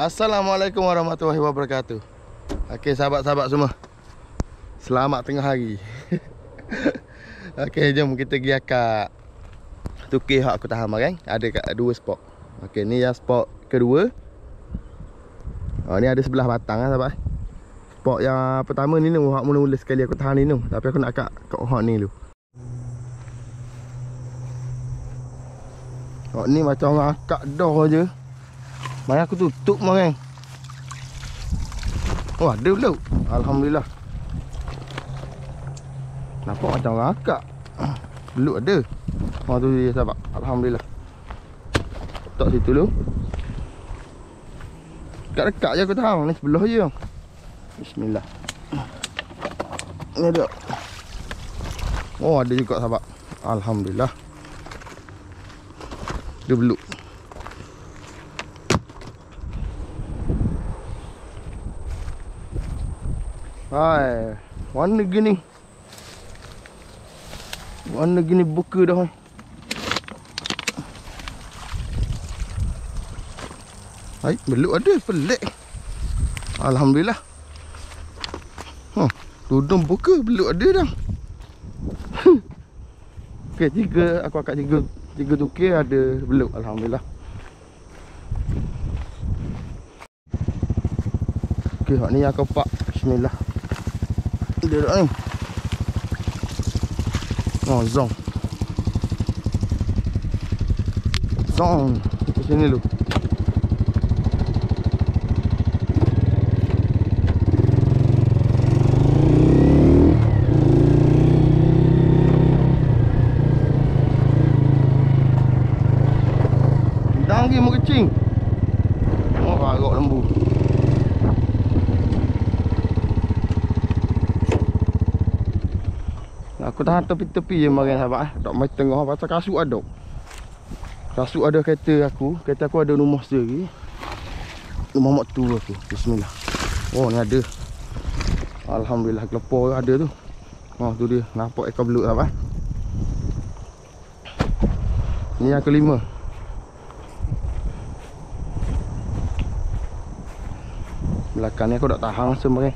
Assalamualaikum warahmatullahi wabarakatuh. Okey, sahabat-sahabat semua, selamat tengah hari. Okey, jom kita pergi akak tukar hak aku tahan marang. Ada kat dua spot. Okey, ni yang spot kedua. Ni ada sebelah batang sahabat. Spot yang pertama ni hak mula-mula sekali aku tahan ni tu. Tapi aku nak akak kat hak ni dulu. Hak ni macam orang akak dah je. Mari aku tutup marang. Oh, ada belum? Alhamdulillah. Nampak macam orang akak. Belum ada. Oh, tu dia sahabat. Alhamdulillah. Letak situ dulu. Dekat-dekat je aku tahan. Ni sebelah je. Bismillah. Ni ada. Oh, ada juga sahabat. Alhamdulillah. Dia belum. Hai, warna gini. Warna gini buka dah. Hai, beluk ada, pelik. Alhamdulillah. Tudung buka, beluk ada dah. Okey, aku angkat tiga tukir ada beluk. Alhamdulillah. Okey, hak ni yang keempat. Bismillah. Dia dah ni. Oh, zong. Zong. Ke sini dulu. Dah lagi mau kecing. Oh, agak lembu. Aku tahan tepi-tepi je marang sahabat. Tak mai tengah pasal kasut ada. Kasut ada kereta aku. Kereta aku ada rumah sendiri. Rumah mak tu aku. Bismillah. Oh, ni ada. Alhamdulillah, kelepar ada tu. Oh, tu dia. Nampak ekor belut sahabat. Ni yang kelima. Belakang ni aku tak tahan sebenarnya.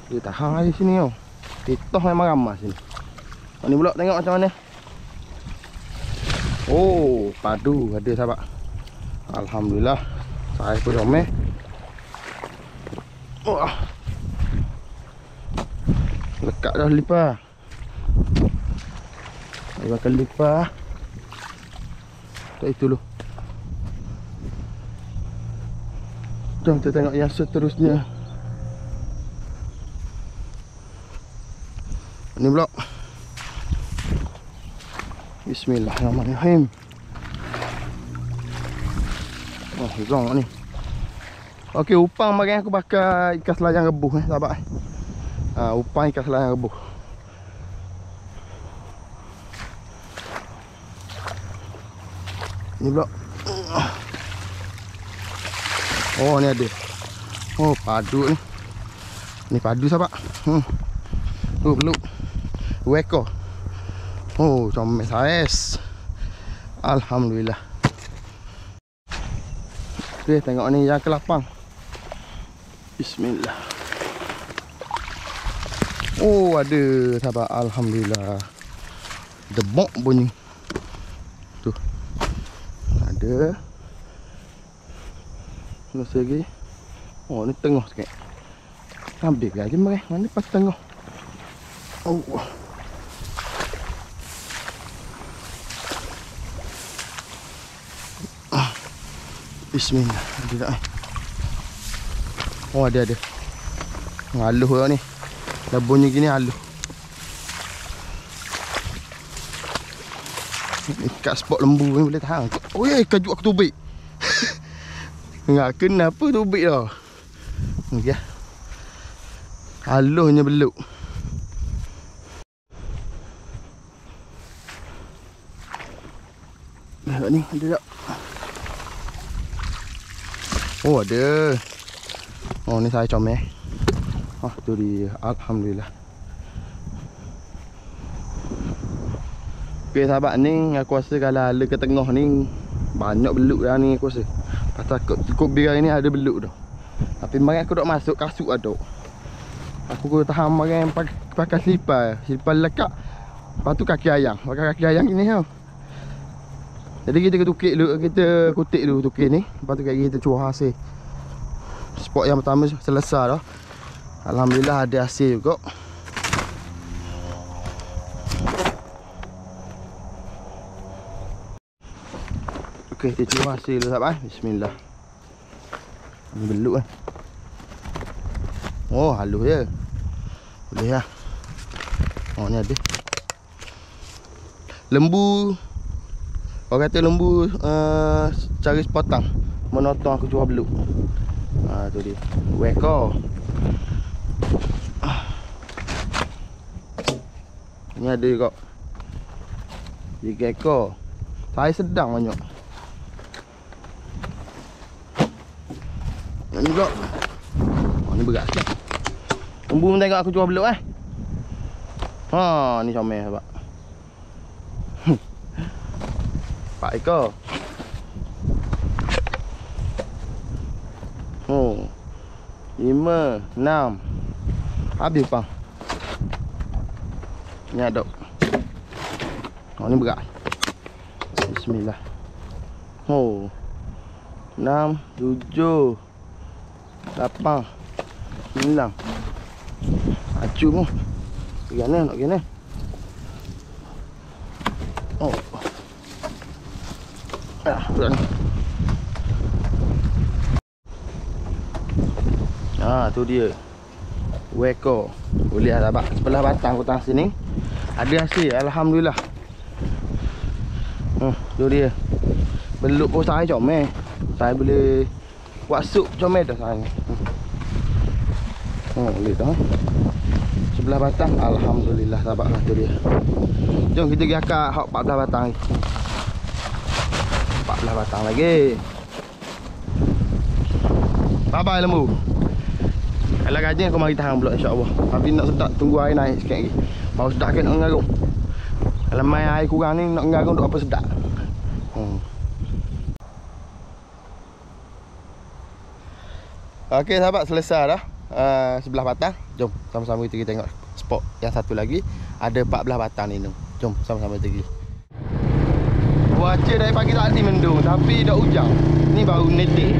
Dia tahan air sini tau. Titoh memang ramai sini. Ni pula tengok macam mana. Oh, padu ada sahabat. Alhamdulillah. Saya pun comel. Wah. Lekat dah lipar. Dia makan lipar. Tak itu dulu. Jom kita tengok yang seterusnya. Ni pula. Bismillahirrahmanirrahim. Oh, zong ni. Okey, upang marang aku pakai ikan selayang rebus sahabat. Upang ikan selayang rebus. Ni pula. Oh, ni ada. Oh, padu ni. Ni padu sahabat. Tu beluk. 2 ekor. Oh, comel saiz. Alhamdulillah. Okey, tengok ni yang ke-8. Bismillah. Oh, ada sahabat. Alhamdulillah. Debok bunyi. Tu. Ada. Terus lagi. Oh, ni tengah sikit. Ambil aja mereh. Mana pas tengah. Oh. Bismillah. Ada tak? Oh, ada. Haluh lah ni. Dah bunyi gini haluh. Ikat spot lembu ni boleh tahan. Oh ya, kajuk aku tubik. Enggak kenapa tubik dah. Okey. Haluhnya beluk. Ni ada tak? Oh, ada. Oh, ni saya comel. Tu dia. Alhamdulillah. Okey sahabat, ni aku rasa kalau ala ke tengah ni banyak beluk dah ni aku rasa. Pasal cukup birai ni ada beluk dah. Tapi mari aku dok masuk kasut ada. Aku tahan mari pakai slipper lekat. Lepas tu kaki ayam. Pakai kaki ayam ni tau. Jadi kita tukik dulu, kita kutik dulu tukik ni. Lepas tu kita cuah hasil. Spot yang pertama selesai dah. Alhamdulillah ada hasil juga. Okey, kita cuba hasil dulu sahabat. Bismillah. Ni beluk kan. Oh, halus je. Boleh lah. Oh, ni ada. Lembu. Orang kata lembu cari sepotong. Menotong aku cuba beluk. Tu dia. Weko. Ni ada juga. 3 ekor. Saya sedang banyak. Ni juga. Ni berat sikit. Lembu pun tengok aku cuba beluk ni comel sebab. 4 ekor. Oh. 5, 6. Habis bang. Ni ada. Ni berat. Bismillah. 6, 7, 8, 9. Acu pun. Gana nak gana. Berat ni. Tu dia. Weko. Boleh lah sahabat. Sebelah batang kotang sini ada hasil, alhamdulillah. Tu dia. Beluk pun saya comel. Saya boleh buat sup comel dah saya. Boleh dah. Sebelah batang, alhamdulillah sahabat lah tu dia. Jom kita pergi akak hok 14 batang lagi. 14 batang lagi. Bye bye lembu. Kalau rajin kau mari tahan pula insya-Allah. Tapi nak sedap tunggu air naik sikit lagi. Baru sedap kan nak ngarung. Kalau main air kurang ni nak ngarung duk apa sedap. Okey sahabat, selesai dah. Sebelah batang. Jom sama-sama kita tengok spot yang satu lagi. Ada 14 batang ni. Jom sama-sama kita pergi. Cuaca dari pagi tadi mendung tapi dah hujan. Ni baru netik.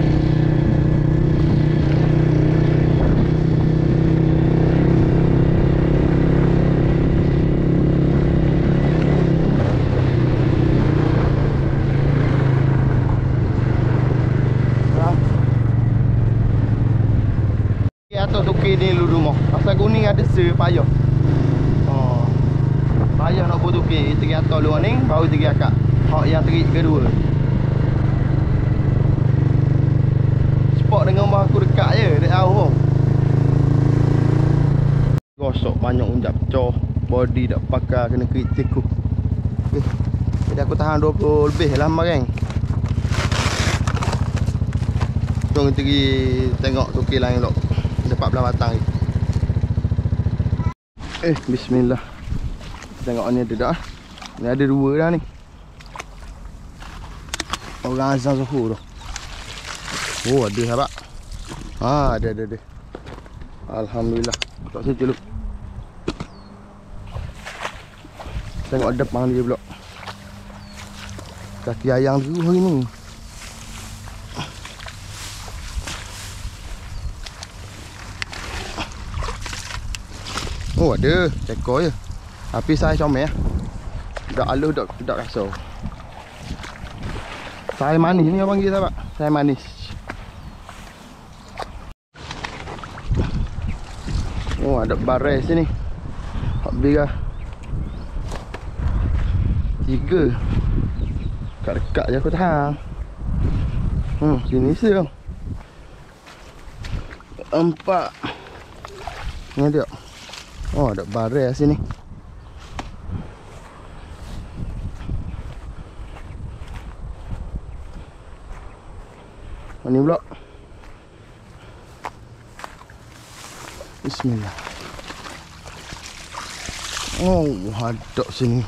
Ni dulu rumah. Pasal kuning ada payah. Payah nak buat tukir. Kita pergi atas luar ni baru kita pergi akak. Hak yang terik kedua. Spot dengan rumah aku dekat je, dekat jauh. Gosok banyak unjak pecah. Body dak pakai kena kritik aku. Okey. Jadi aku tahan 20 lebih lah marang. Jom kita pergi tengok tukir lain pula. Ada 14 batang ni. Bismillah. Tengok ni ada dah. Ni ada 2 dah ni. Orang azan zuhur dah. Oh, ada sahabat. Ada. Alhamdulillah. Tak situ dulu. Tengok depan dia pula. Kaki ayam tu hari ni. Oh, ada ekor je. Tapi saya comel lah. Dak halus dak rasa. Saya manis ni orang panggil sahabat. Saya manis. Oh, ada barai sini. Hak biga. 3. Dekat-dekat je aku tahan. Sini se. 4. Ni dia. Oh, ada barai sini. Ni pula. Bismillah. Oh, ada sini.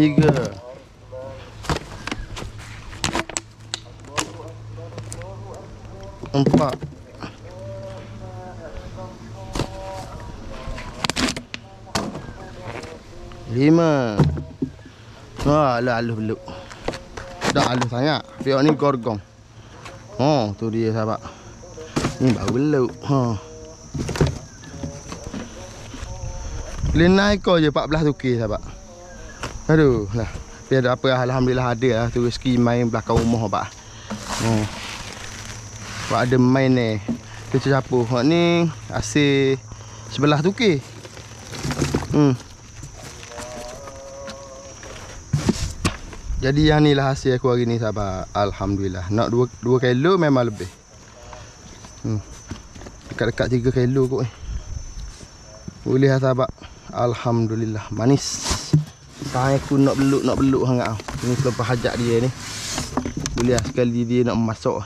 3. 4. 5. Wah, halus beluk. Dah halus sangat. Piok ni gorgong. Oh, tu dia sahabat. Ni baru beluk. Lenai kau je 14 tukir sahabat. Aduh lah. Tapi ada apa, alhamdulillah ada lah tu rezeki main belakang rumah sahabat. Buat ada main ni. Kita campur. Hak ni asyik 11 tukir. Jadi yang ni lah hasil aku hari ni sahabat. Alhamdulillah. Nak 2 kilo memang lebih. Dekat-dekat 3 kilo kot ni. Boleh lah sahabat. Alhamdulillah. Manis. Sekarang aku nak beluk sangat. Ni selepas hajat dia ni. Boleh lah sekali dia nak masak.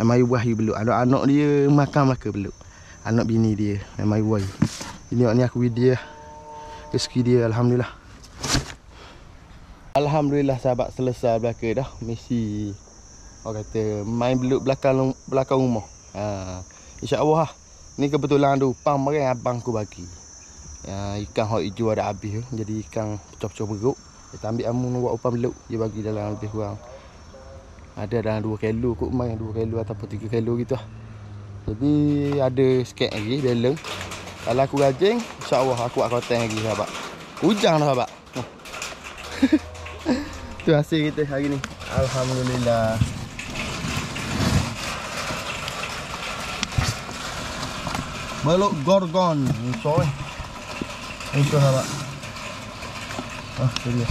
Memang buah you beluk. Anak-anak dia makan beluk. Anak bini dia memang buah. Ini ni aku video rezeki dia. Alhamdulillah. Alhamdulillah sahabat, selesai belaka dah misi. Orang kata main beluk belakang rumah. InsyaAllah lah. Ni kebetulan ada upang barang abang aku bagi. Ikan hok hijau ada habis. Jadi ikan pecah-pecah beruk. Kita ambil amun buat upang beluk. Dia bagi dalam lebih kurang. Ada dalam 2 kilo kot main. 2 kilo ataupun 3 kilo gitu lah. Jadi ada sikit lagi balance. Kalau aku rajin, insyaAllah aku buat konten lagi sahabat. Hujang dah sahabat. Tu hasil kita hari ni. Alhamdulillah. Balok gorgon. Soy. Itu sahabat. Itu dia.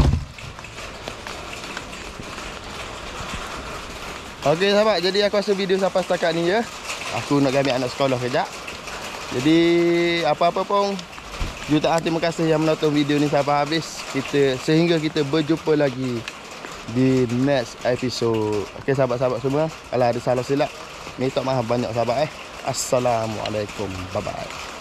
Okey sahabat, jadi aku rasa video sampai setakat ni je. Aku nak ambil anak sekolah kejap. Jadi apa-apa pun, jutaan terima kasih yang menonton video ni sampai habis. Sehingga kita berjumpa lagi di next episode. Okey sahabat-sahabat semua, kalau ada salah silap, minta maaf banyak sahabat. Assalamualaikum. Bye bye.